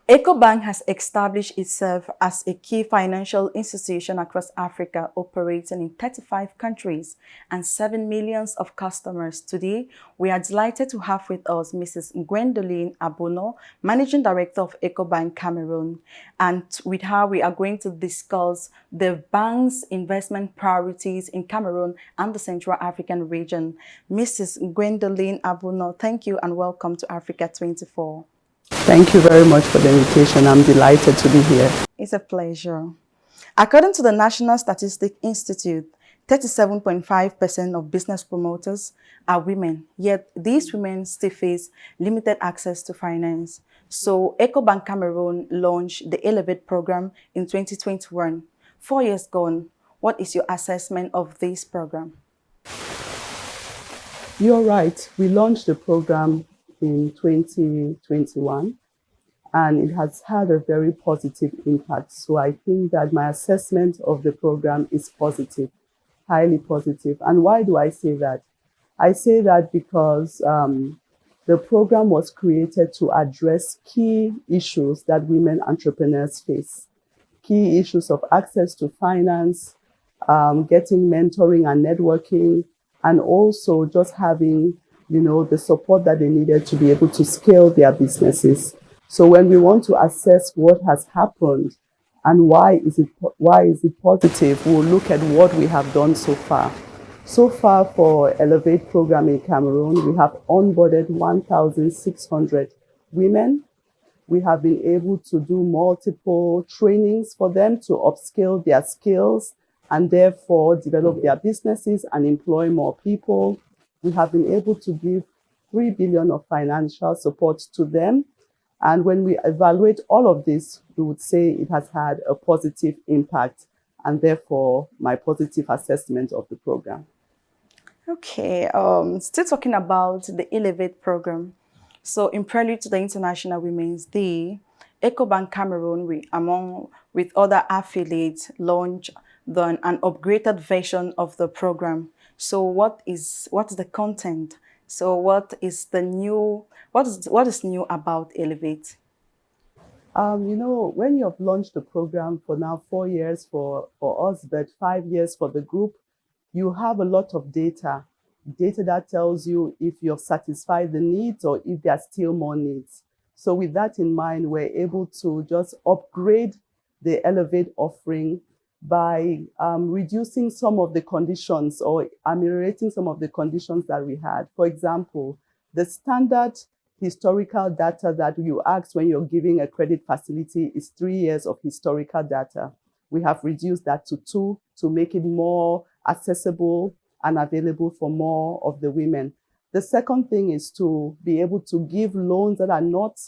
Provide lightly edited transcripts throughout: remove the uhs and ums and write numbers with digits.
Ecobank has established itself as a key financial institution across Africa, operating in 35 countries and 7 million of customers. Today, we are delighted to have with us Ms Gwendoline Abunaw, Managing Director of Ecobank Cameroon. And with her, we are going to discuss the bank's investment priorities in Cameroon and the Central African region. Mrs. Gwendoline Abunaw, thank you and welcome to Africa 24. Thank you very much for the invitation. I'm delighted to be here. It's a pleasure. According to the National Statistics Institute, 37.5% of business promoters are women, yet these women still face limited access to finance. So Ecobank Cameroon launched the Elevate program in 2021. 4 years gone, what is your assessment of this program? You're right. We launched the program in 2021, and it has had a very positive impact. So I think that my assessment of the program is positive, highly positive. And why do I say that? I say that because the program was created to address key issues that women entrepreneurs face. Key issues of access to finance, getting mentoring and networking, and also just having the support that they needed to be able to scale their businesses. So when we want to assess what has happened and why is it positive, we'll look at what we have done so far. So far for Elevate program in Cameroon, we have onboarded 1,600 women. We have been able to do multiple trainings for them to upskill their skills and therefore develop their businesses and employ more people. We have been able to give 3 billion of financial support to them. And when we evaluate all of this, we would say it has had a positive impact, and therefore my positive assessment of the program. Okay, still talking about the Elevate program. So in prelude to the International Women's Day, Ecobank Cameroon, with other affiliates, launched an upgraded version of the program. So what is the content? So what is new about Elevate? When you have launched the program for now 4 years for us, but 5 years for the group, you have a lot of data that tells you if you've satisfied the needs or if there are still more needs. So with that in mind, we're able to just upgrade the Elevate offering by reducing some of the conditions or ameliorating some of the conditions that we had. For example, the standard historical data that you ask when you're giving a credit facility is 3 years of historical data. We have reduced that to 2 to make it more accessible and available for more of the women. The second thing is to be able to give loans that are not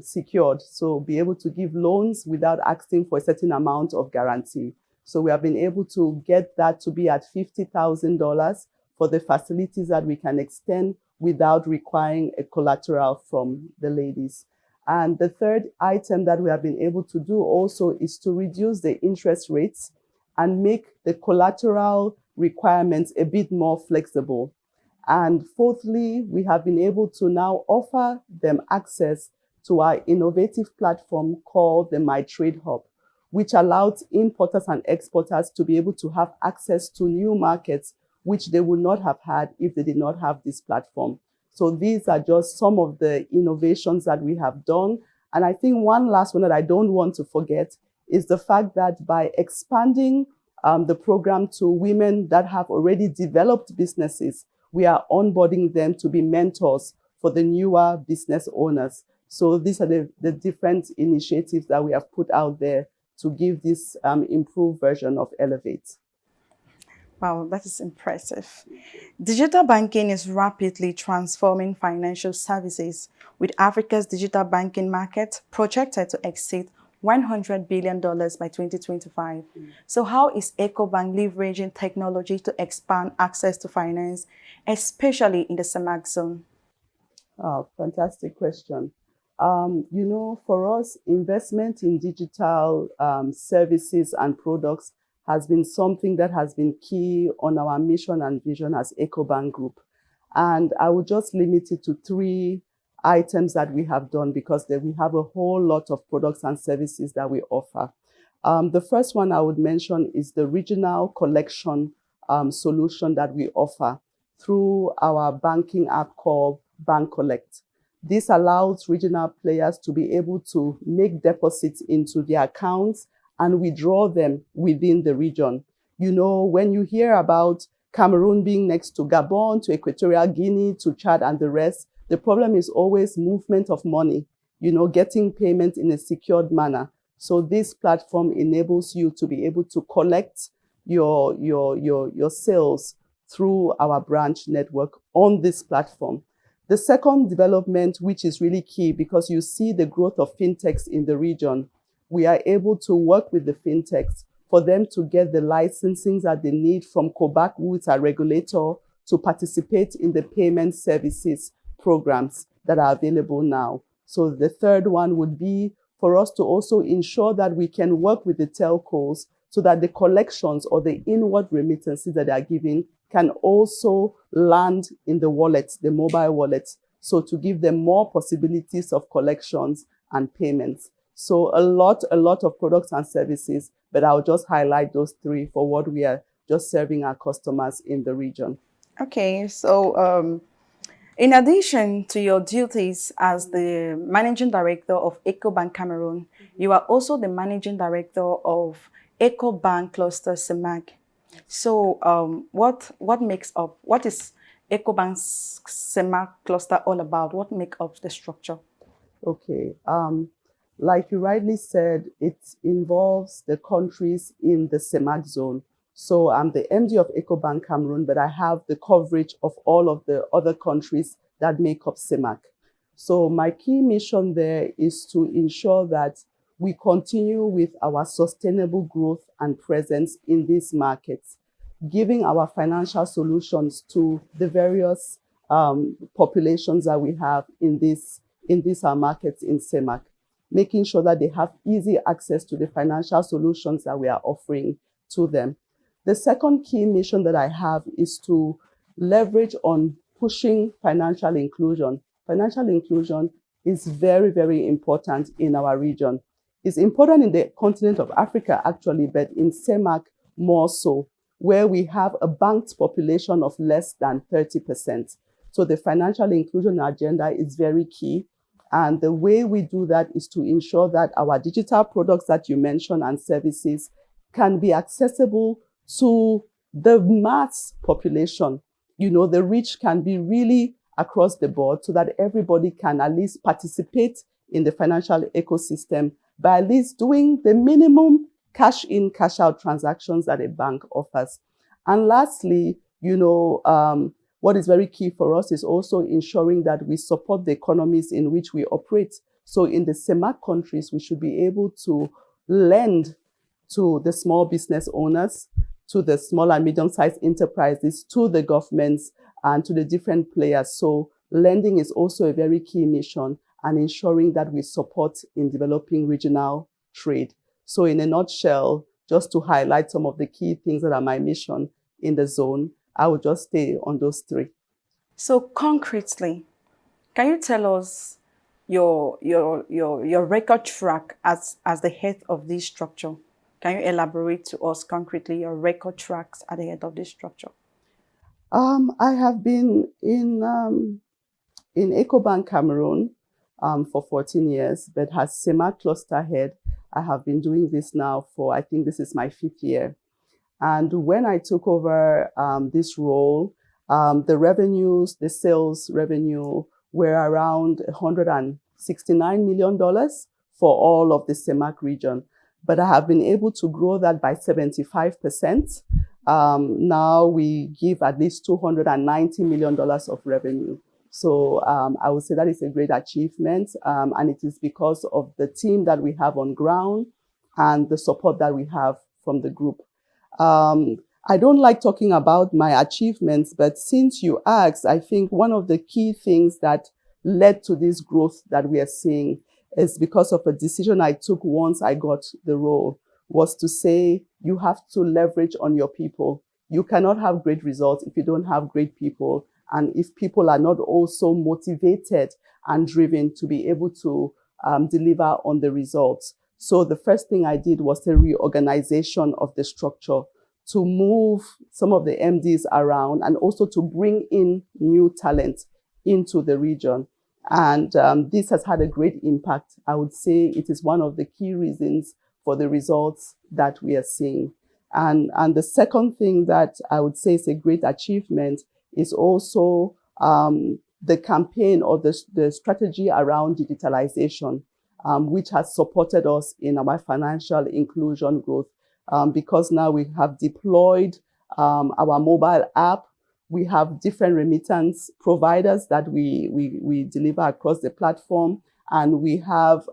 secured. So be able to give loans without asking for a certain amount of guarantee. So we have been able to get that to be at $50,000 for the facilities that we can extend without requiring a collateral from the ladies. And the third item that we have been able to do also is to reduce the interest rates and make the collateral requirements a bit more flexible. And fourthly, we have been able to now offer them access to our innovative platform called the My Trade Hub, which allows importers and exporters to be able to have access to new markets, which they would not have had if they did not have this platform. So these are just some of the innovations that we have done. And I think one last one that I don't want to forget is the fact that by expanding the program to women that have already developed businesses, we are onboarding them to be mentors for the newer business owners. So these are the different initiatives that we have put out there to give this improved version of Elevate. Wow, that is impressive. Digital banking is rapidly transforming financial services, with Africa's digital banking market projected to exceed $100 billion by 2025. So how is Ecobank leveraging technology to expand access to finance, especially in the CEMAC zone? Oh, fantastic question. For us, investment in digital services and products has been something that has been key on our mission and vision as Ecobank Group. And I would just limit it to 3 items that we have done, because we have a whole lot of products and services that we offer. The first one I would mention is the regional collection solution that we offer through our banking app called Bank Collect. This allows regional players to be able to make deposits into their accounts and withdraw them within the region. You know, when you hear about Cameroon being next to Gabon, to Equatorial Guinea, to Chad and the rest, the problem is always movement of money, you know, getting payment in a secured manner. So this platform enables you to be able to collect your sales through our branch network on this platform. The second development, which is really key because you see the growth of fintechs in the region, we are able to work with the fintechs for them to get the licensing that they need from COBAC, who is our regulator, to participate in the payment services programs that are available now. So the third one would be for us to also ensure that we can work with the telcos so that the collections or the inward remittances that they are giving can also land in the wallets, the mobile wallets, so to give them more possibilities of collections and payments. So a lot of products and services, but I'll just highlight those three for what we are just serving our customers in the region. Okay, so in addition to your duties as the Managing Director of Ecobank Cameroon, you are also the Managing Director of Ecobank Cluster CEMAC. So what is Ecobank's CEMAC cluster all about? What makes up the structure? Okay, like you rightly said, it involves the countries in the CEMAC zone. So I'm the MD of Ecobank Cameroon, but I have the coverage of all of the other countries that make up CEMAC. So my key mission there is to ensure that we continue with our sustainable growth and presence in these markets, giving our financial solutions to the various populations that we have in these markets in CEMAC, making sure that they have easy access to the financial solutions that we are offering to them. The second key mission that I have is to leverage on pushing financial inclusion. Financial inclusion is very, very important in our region. It's important in the continent of Africa, actually, but in CEMAC more so, where we have a banked population of less than 30%. So the financial inclusion agenda is very key. And the way we do that is to ensure that our digital products that you mentioned and services can be accessible to the mass population. You know, the reach can be really across the board so that everybody can at least participate in the financial ecosystem by at least doing the minimum cash in, cash out transactions that a bank offers. And lastly, you know, what is very key for us is also ensuring that we support the economies in which we operate. So in the CEMAC countries, we should be able to lend to the small business owners, to the small and medium-sized enterprises, to the governments, and to the different players. So lending is also a very key mission, and ensuring that we support in developing regional trade. So in a nutshell, just to highlight some of the key things that are my mission in the zone, I will just stay on those three. So concretely, can you tell us your record track as the head of this structure? Can you elaborate to us concretely your record tracks at the head of this structure? I have been in Ecobank Cameroon for 14 years, but as CEMAC cluster head, I have been doing this now for, I think this is my 5th year. And when I took over this role, the revenues, the sales revenue were around $169 million for all of the CEMAC region. But I have been able to grow that by 75%. Now we give at least $290 million of revenue. So I would say that is a great achievement. And it is because of the team that we have on ground and the support that we have from the group. I don't like talking about my achievements, but since you asked, I think one of the key things that led to this growth that we are seeing is because of a decision I took once I got the role, was to say you have to leverage on your people. You cannot have great results if you don't have great people, and if people are not also motivated and driven to be able to deliver on the results. So the first thing I did was a reorganization of the structure to move some of the MDs around and also to bring in new talent into the region. And this has had a great impact. I would say it is one of the key reasons for the results that we are seeing. And the second thing that I would say is a great achievement is also the campaign or the strategy around digitalization, which has supported us in our financial inclusion growth. Because now we have deployed our mobile app. We have different remittance providers that we deliver across the platform. And we have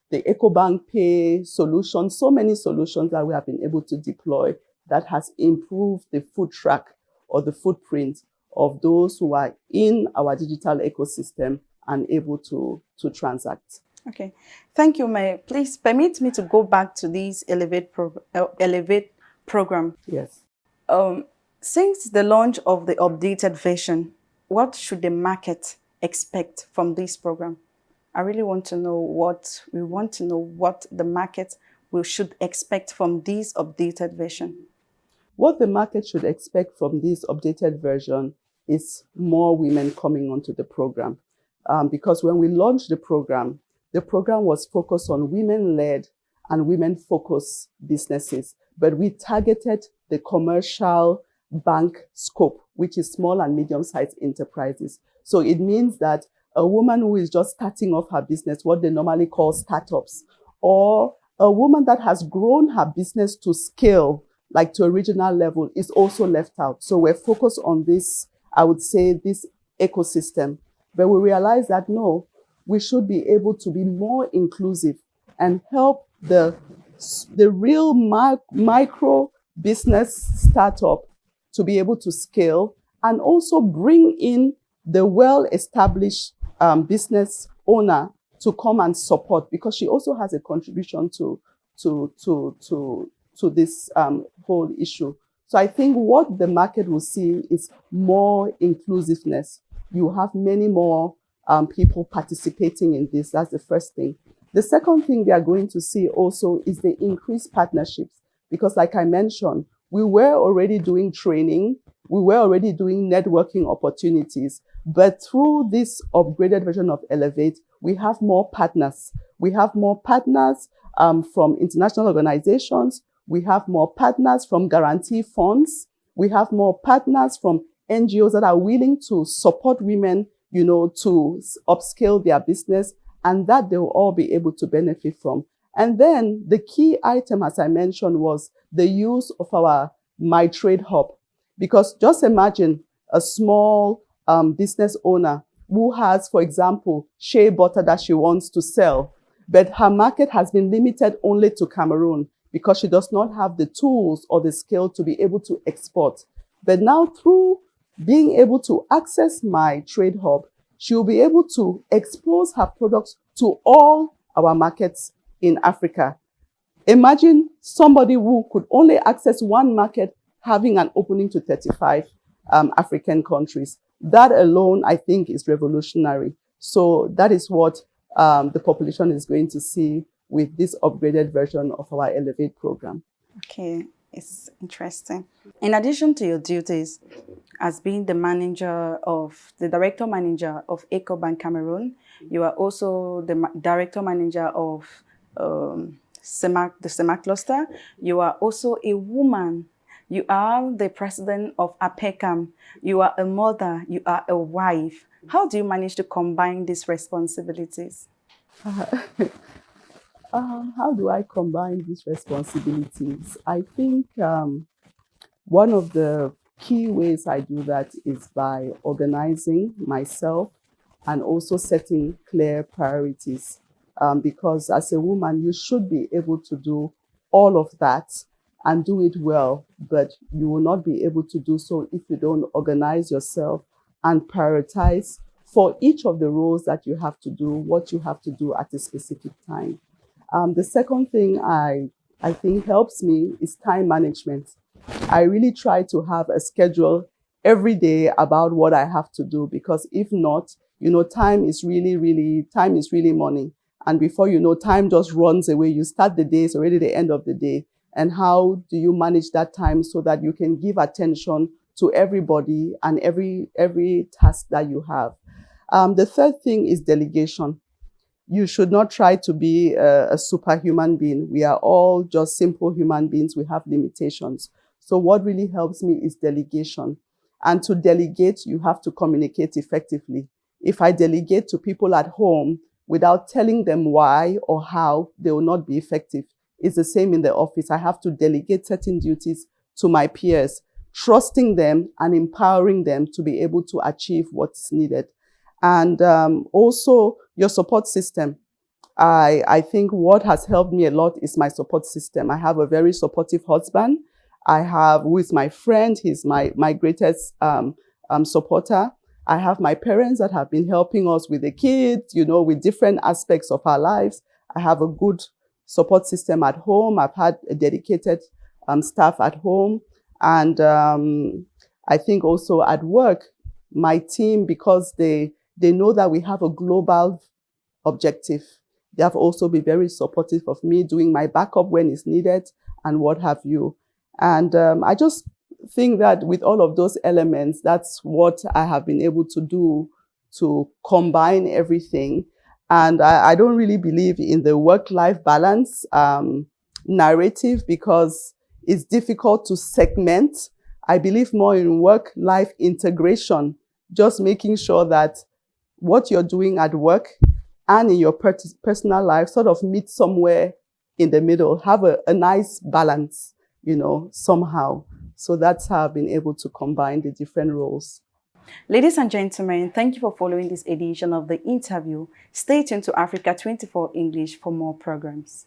the Ecobank Pay solution, so many solutions that we have been able to deploy that has improved the foot track or the footprint of those who are in our digital ecosystem and able to transact. Okay, thank you, May. Please permit me to go back to this Elevate program. Yes. Since the launch of the updated version, what should the market expect from this program? I really want to know what the market should expect from this updated version. What the market should expect from this updated version is more women coming onto the program. Because when we launched the program was focused on women-led and women-focused businesses, but we targeted the commercial bank scope, which is small and medium-sized enterprises. So it means that a woman who is just starting off her business, what they normally call startups, or a woman that has grown her business to scale, like to a regional level, is also left out. So we're focused on this, I would say, this ecosystem. But we realize that no, we should be able to be more inclusive and help the real micro business startup to be able to scale and also bring in the well-established business owner to come and support, because she also has a contribution to this whole issue. So I think what the market will see is more inclusiveness. You have many more people participating in this. That's the first thing. The second thing they are going to see also is the increased partnerships, because like I mentioned, we were already doing training, we were already doing networking opportunities, but through this upgraded version of Elevate, we have more partners. We have more partners from international organizations. We have more partners from guarantee funds. We have more partners from NGOs that are willing to support women, to upscale their business, and that they will all be able to benefit from. And then the key item, as I mentioned, was the use of our My Trade Hub. Because just imagine a small business owner who has, for example, shea butter that she wants to sell, but her market has been limited only to Cameroon because she does not have the tools or the skill to be able to export. But now through being able to access My Trade Hub, she will be able to expose her products to all our markets in Africa. Imagine somebody who could only access one market having an opening to 35 African countries. That alone, I think, is revolutionary. So that is what the population is going to see with this upgraded version of our Elevate program. Okay, it's interesting. In addition to your duties as being the director manager of Ecobank Cameroon, you are also the director manager of the SEMAC cluster. You are also a woman. You are the president of APECAM. You are a mother. You are a wife. How do you manage to combine these responsibilities? How do I combine these responsibilities? I think one of the key ways I do that is by organizing myself and also setting clear priorities. Because as a woman, you should be able to do all of that and do it well, but you will not be able to do so if you don't organize yourself and prioritize for each of the roles that you have to do, what you have to do at a specific time. The second thing I think helps me is time management. I really try to have a schedule every day about what I have to do, because if not, You know, time is really money. And before you know, time just runs away. You start the day, it's already the end of the day. And how do you manage that time so that you can give attention to everybody and every task that you have? The third thing is delegation. You should not try to be a superhuman being. We are all just simple human beings. We have limitations. So what really helps me is delegation. And to delegate, you have to communicate effectively. If I delegate to people at home without telling them why or how, they will not be effective. It's the same in the office. I have to delegate certain duties to my peers, trusting them and empowering them to be able to achieve what's needed. And also your support system. I think what has helped me a lot is my support system. I have a very supportive husband. Who is my friend. He's my greatest supporter. I have my parents that have been helping us with the kids, you know, with different aspects of our lives. I have a good support system at home. I've had a dedicated staff at home. And I think also at work, my team, because they know that we have a global objective, they have also been very supportive of me doing my backup when it's needed and what have you. And I just think that with all of those elements, that's what I have been able to do to combine everything. And I don't really believe in the work-life balance narrative because it's difficult to segment. I believe more in work-life integration, just making sure that what you're doing at work and in your personal life sort of meet somewhere in the middle, have a nice balance, you know, somehow. So that's how I've been able to combine the different roles. Ladies and gentlemen, thank you for following this edition of The Interview. Stay tuned to Africa 24 English for more programs.